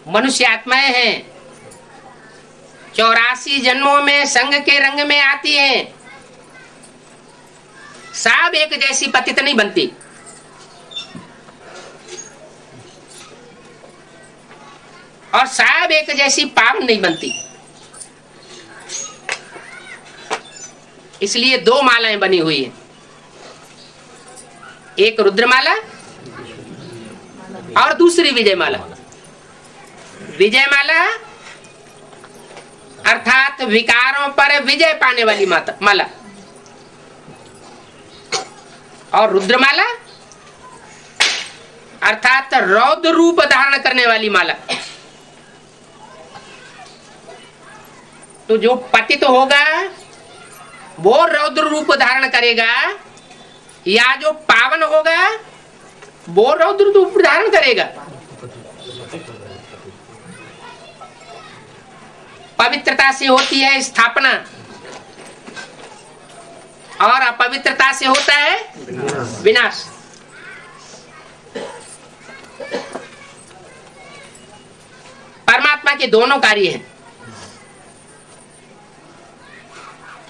मनुष्य आत्माएं हैं, 84 जन्मों में संग के रंग में आती हैं। सब एक जैसी पतित नहीं बनती। और सब एक जैसी पावन नहीं बनती। इसलिए 2 मालाएं बनी हुई हैं, एक रुद्रमाला और दूसरी विजय माला। विजय माला अर्थात विकारों पर विजय पाने वाली माला, और रुद्रमाला अर्थात रौद्र रूप धारण करने वाली माला। तो जो पतित होगा वो रौद्र रूप धारण करेगा, या जो पावन होगा वो रौद्र रूप धारण करेगा। पवित्रता से होती है स्थापना और अपवित्रता से होता है विनाश। परमात्मा के दोनों कार्य हैं।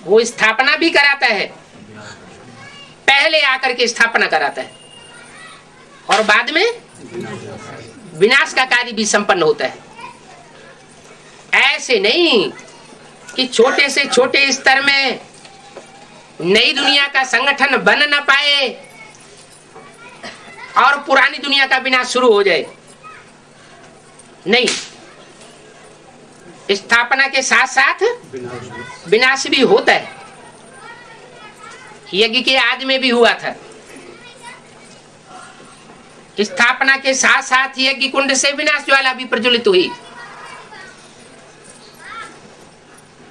वो स्थापना भी कराता है, पहले आकर के स्थापना कराता है, और बाद में विनाश का कार्य भी संपन्न होता है। ऐसे नहीं कि छोटे से छोटे स्तर में नई दुनिया का संगठन बन न पाए और पुरानी दुनिया का विनाश शुरू हो जाए। नहीं, स्थापना के साथ साथ विनाश भी होता है। यज्ञ के आदि में भी हुआ था। स्थापना के साथ साथ यज्ञ कुंड से विनाश ज्वाला भी प्रज्वलित हुई।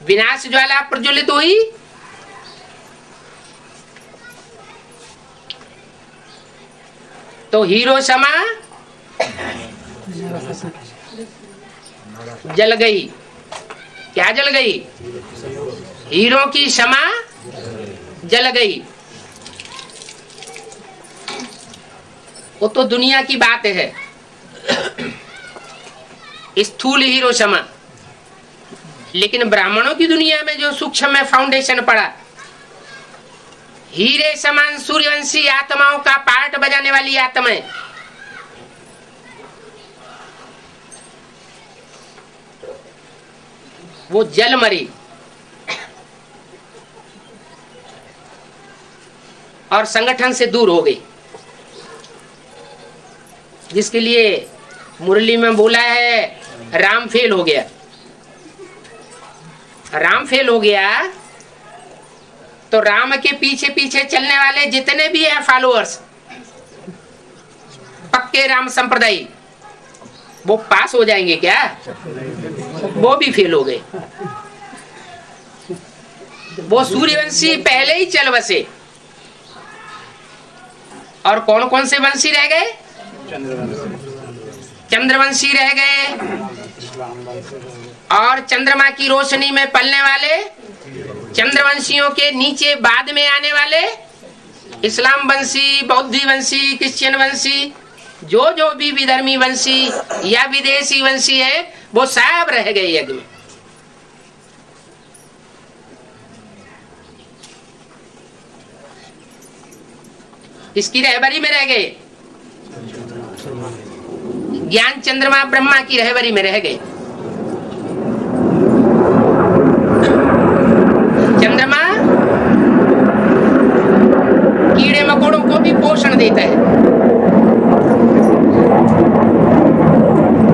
विनाश ज्वाला प्रज्वलित हुई तो हिरोशिमा जल गई। क्या जल गई? हीरो की क्षमा जल गई। वो तो दुनिया की बात है, स्थूल हिरोशिमा। लेकिन ब्राह्मणों की दुनिया में जो सूक्ष्म में फाउंडेशन पड़ा, हीरे समान सूर्यवंशी आत्माओं का पार्ट बजाने वाली आत्माएं, वो जल मरी और संगठन से दूर हो गई। जिसके लिए मुरली में बोला है राम फेल हो गया। राम फेल हो गया तो राम के पीछे पीछे चलने वाले जितने भी हैं फॉलोअर्स, पक्के राम संप्रदाय, वो पास हो जाएंगे क्या? वो भी फेल हो गए। वो सूर्यवंशी पहले ही चल बसे। और कौन कौन से वंशी रह गए? चंद्रवंशी रह गए, और चंद्रमा की रोशनी में पलने वाले चंद्रवंशियों के नीचे बाद में आने वाले इस्लाम वंशी, बौद्धी वंशी, क्रिश्चियन वंशी, जो जो भी विधर्मी वंशी या विदेशी वंशी है, वो सब रह गए यज्ञ में। किसकी रहबरी में रह गए? ज्ञान चंद्रमा ब्रह्मा की रहबरी में रह गए। चंद्रमा कीड़े मकोड़ों को भी पोषण देता है,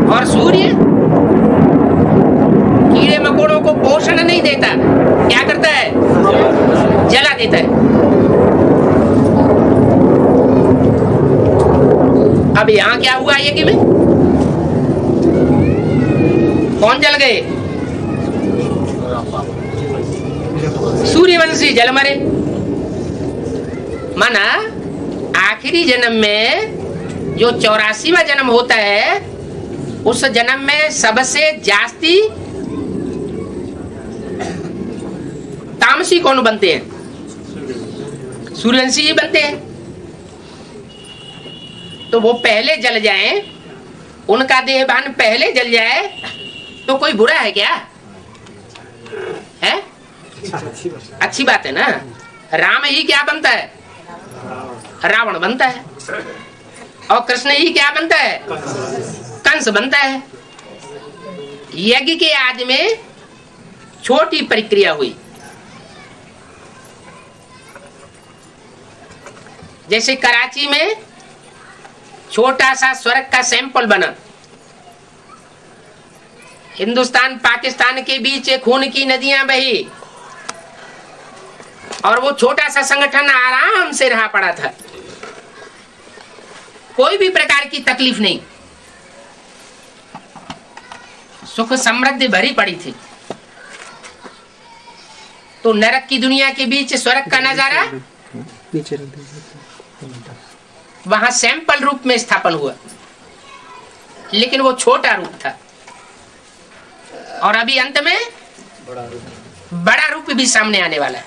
और सूर्य कीड़े मकोड़ों को पोषण नहीं देता, क्या करता है? जला देता है। अब यहाँ क्या हुआ यज्ञ में? कौन जल गए? सूर्यवंशी जल मरे। माना आखिरी जन्म में जो 84वां जन्म होता है, उस जन्म में सबसे जास्ती तामसी कौन बनते हैं? सूर्यवंशी ही बनते हैं। तो वो पहले जल जाएं उनका देहभान पहले जल जाए तो कोई बुरा है क्या? है अच्छी बात है ना। राम ही क्या बनता है? रावण बनता है। और कृष्ण ही क्या बनता है? कंस बनता है। यज्ञ के आज में छोटी प्रक्रिया हुई, जैसे कराची में छोटा सा स्वर्ग का सैंपल बना। हिंदुस्तान पाकिस्तान के बीच खून की नदियां बही और वो छोटा सा संगठन आराम से रहा पड़ा था, कोई भी प्रकार की तकलीफ नहीं, सुख समृद्धि भरी पड़ी थी। तो नरक की दुनिया के बीच स्वर्ग का नजारा वहां सैंपल रूप में स्थापन हुआ, लेकिन वो छोटा रूप था। और अभी अंत में बड़ा रूप भी सामने आने वाला है।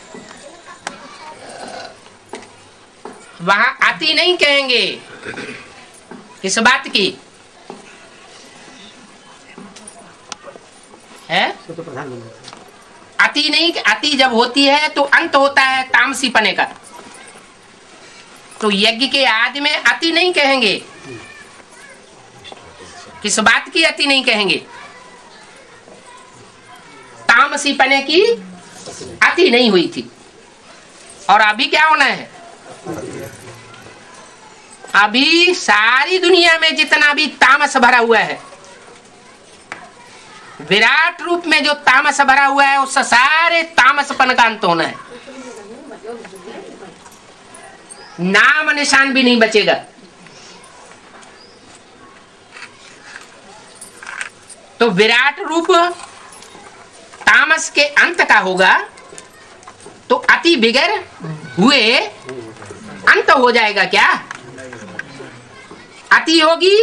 वहां अति नहीं कहेंगे। किस बात की है? अति नहीं, अति जब होती है तो अंत होता है तामसी पने का। तो यज्ञ के आदि में अति नहीं कहेंगे। किस बात की अति नहीं कहेंगे? तामसी पने की अति नहीं हुई थी। और अभी क्या होना है? अभी सारी दुनिया में जितना भी तामस भरा हुआ है, विराट रूप में जो तामस भरा हुआ है, उस सारे तामसपन का अंत होना है। नाम निशान भी नहीं बचेगा। तो विराट रूप तामस के अंत का होगा, तो अति बिगड़ हुए अंत हो जाएगा क्या? अति होगी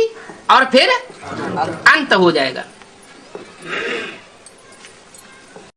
और फिर अंत हो जाएगा।